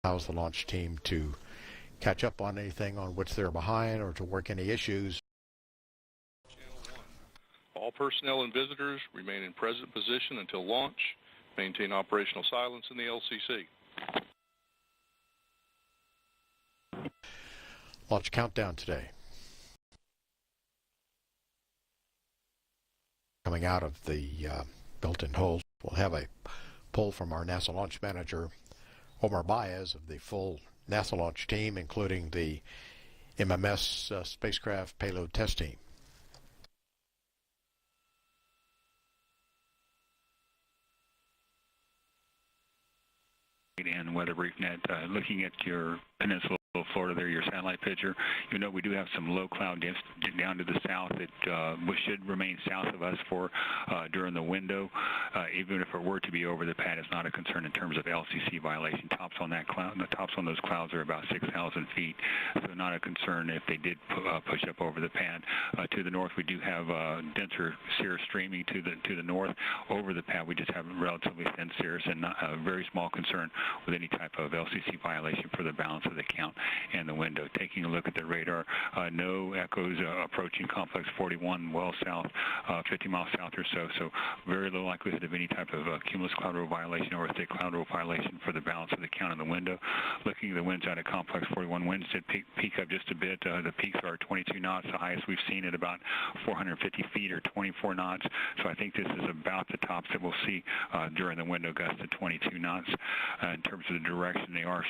allows the launch team to catch up on anything on which they're behind or to work any issues. All personnel and visitors remain in present position until launch. Maintain operational silence in the LCC. Launch countdown today. Coming out of the built-in hold, we'll have a poll from our NASA launch manager, Omar Baez, of the full NASA launch team, including the MMS spacecraft payload test team. And Weather BriefNet, looking at your peninsula Florida there, your satellite picture, you know we do have some low cloud down to the south that should remain south of us for during the window. Even if it were to be over the pad, it's not a concern in terms of LCC violation. Tops on that cloud, the tops on those clouds are about 6,000 feet, so not a concern if they did push up over the pad. To the north, we do have denser cirrus streaming to the north. Over the pad, we just have relatively thin cirrus and not a very small concern with any type of LCC violation for the balance of the count and the window. Taking a look at the radar, no echoes approaching complex 41 well south, 50 miles south or so, so very low likelihood of any type of cumulus cloud roll violation or a thick cloud roll violation for the balance of the count in the window. Looking at the winds out of complex 41, winds did peak up just a bit. The peaks are 22 knots, the highest we've seen at about 450 feet or 24 knots, so I think this is about the tops that we'll see during the window, gusts of 22 knots. In terms of the direction, they are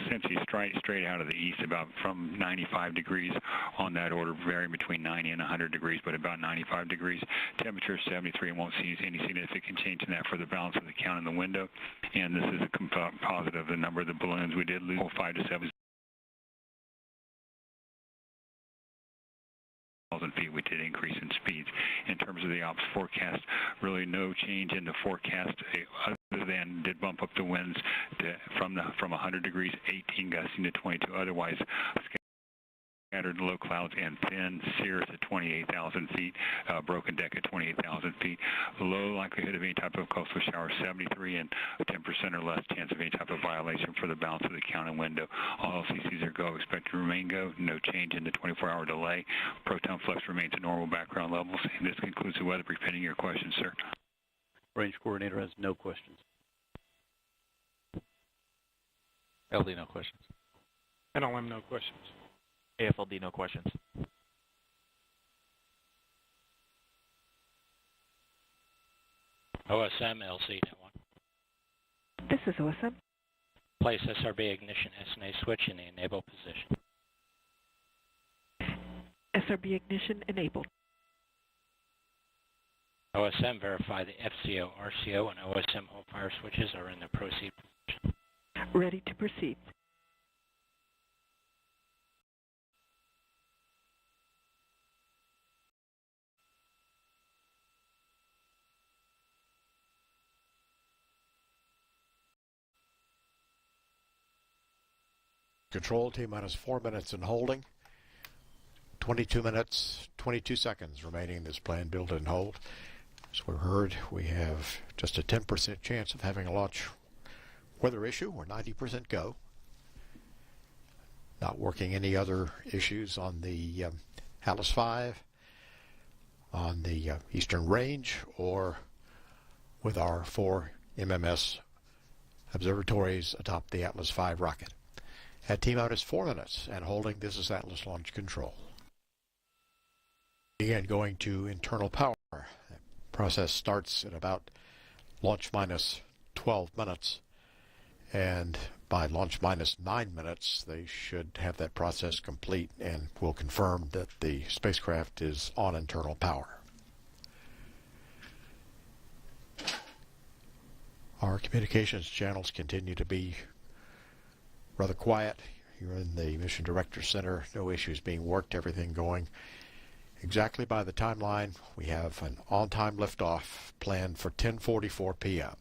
essentially straight out of the east, about from 95 degrees on that order, varying between 90 and 100 degrees, but about 95 degrees. Temperature 73, and won't see any significant change in that for the balance of the count in the window. And this is a composite of the number of the balloons. We did lose 5 to 7,000 feet. We did increase in speeds. In terms of the ops forecast, really no change in the forecast other than did bump up the winds from 100 degrees, 18 gusting to 22. Otherwise, scattered low clouds and thin cirrus at 28,000 feet, broken deck at 28,000 feet. Low likelihood of any type of coastal shower, 73, and 10% or less chance of any type of violation for the balance of the count and window. All LCCs are go, expect to remain go, no change in the 24-hour delay. Proton flux remains at normal background levels. And this concludes the weather brief. Pending your questions, sir. Range coordinator has no questions. LD, no questions. NLM, no questions. AFLD, no questions. OSM, LC, net 1. This is OSM. Place SRB ignition SNA switch in the enable position. SRB ignition enabled. OSM, verify the FCO, RCO, and OSM hold fire switches are in the proceed position. Ready to proceed. Control T-minus 4 minutes in holding. 22 minutes, 22 seconds remaining in this planned build-in hold. As we heard, we have just a 10% chance of having a launch weather issue, or 90% go. Not working any other issues on the Atlas V, on the Eastern Range, or with our 4 MMS observatories atop the Atlas V rocket. At T-minus 4 minutes and holding, this is Atlas Launch Control. Again, going to internal power. The process starts at about launch minus 12 minutes, and by launch minus 9 minutes, they should have that process complete and will confirm that the spacecraft is on internal power. Our communications channels continue to be rather quiet. You're in the Mission Director Center. No issues being worked. Everything going exactly by the timeline. We have an on-time liftoff planned for 10:44 p.m.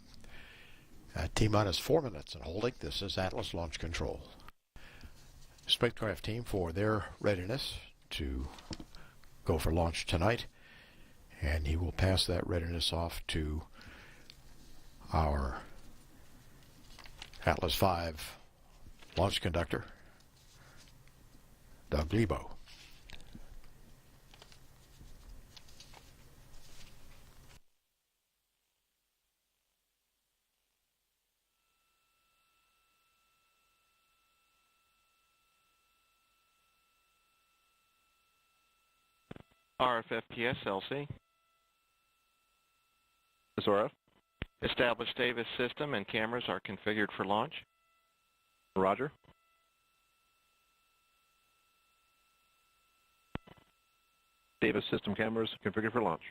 At T-minus 4 minutes and holding, this is Atlas Launch Control. Spacecraft team for their readiness to go for launch tonight, and he will pass that readiness off to our Atlas V Launch Conductor, Doug Lebo. RFFPS LC. SRF. Established Davis system and cameras are configured for launch. Roger. Davis system cameras configured for launch.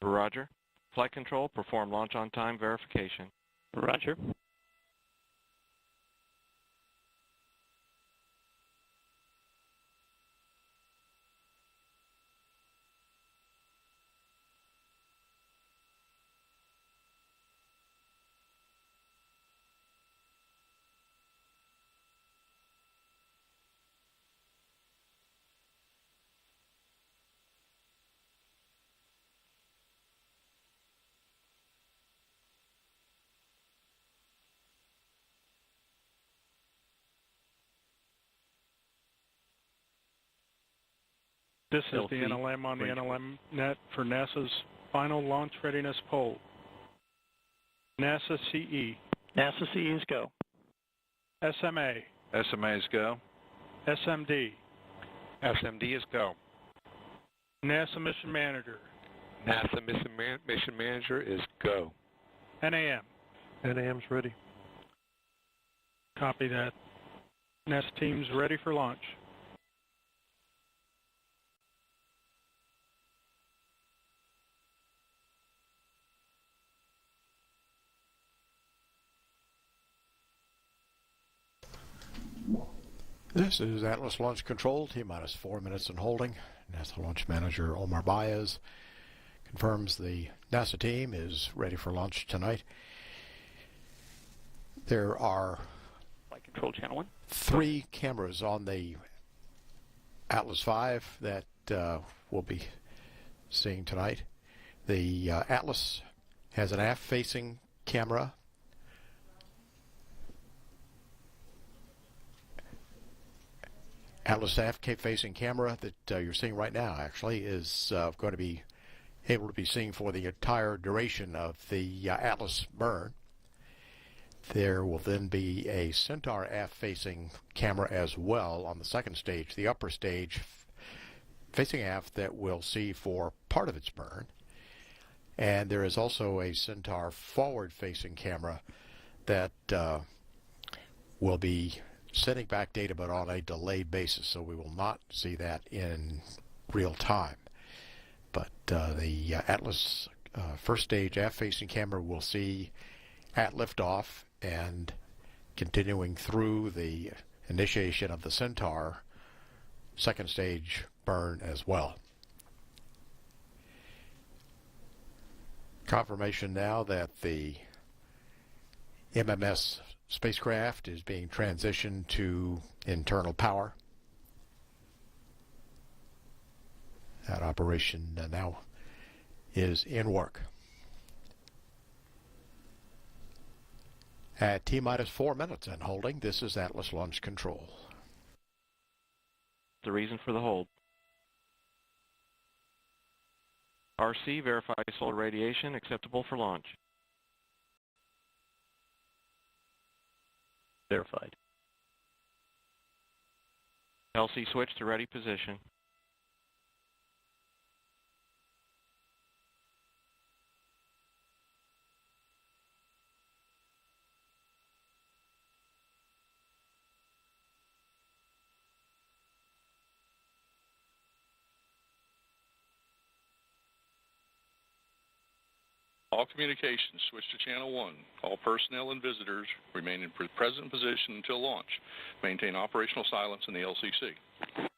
Roger. Flight control, perform launch on time verification. Roger. This is the NLM on the NLM net for NASA's final launch readiness poll. NASA CE. NASA CEs go. SMA. SMAs go. SMD. SMD is go. NASA Mission Manager. NASA Mission Manager is go. NAM. NAM's ready. Copy that. NASA team's ready for launch. This is Atlas Launch Control, T-minus 4 minutes in holding. NASA Launch Manager Omar Baez confirms the NASA team is ready for launch tonight. There are Flight Control Channel 1. 3 cameras on the Atlas V that we'll be seeing tonight. The Atlas has an aft-facing camera. Atlas aft-facing camera that you're seeing right now actually is going to be able to be seen for the entire duration of the Atlas burn. There will then be a Centaur aft-facing camera as well on the second stage, the upper stage facing aft, that we'll see for part of its burn. And there is also a Centaur forward-facing camera that will be sending back data but on a delayed basis, so we will not see that in real time. But the Atlas first stage aft-facing camera we'll see at liftoff and continuing through the initiation of the Centaur second stage burn as well. Confirmation now that the MMS spacecraft is being transitioned to internal power. That operation now is in work. At T-minus 4 minutes and holding, this is Atlas Launch Control. The reason for the hold. RC, verify solar radiation acceptable for launch. Verified. LC switch to ready position. All communications switch to Channel 1. All personnel and visitors remain in present position until launch. Maintain operational silence in the LCC.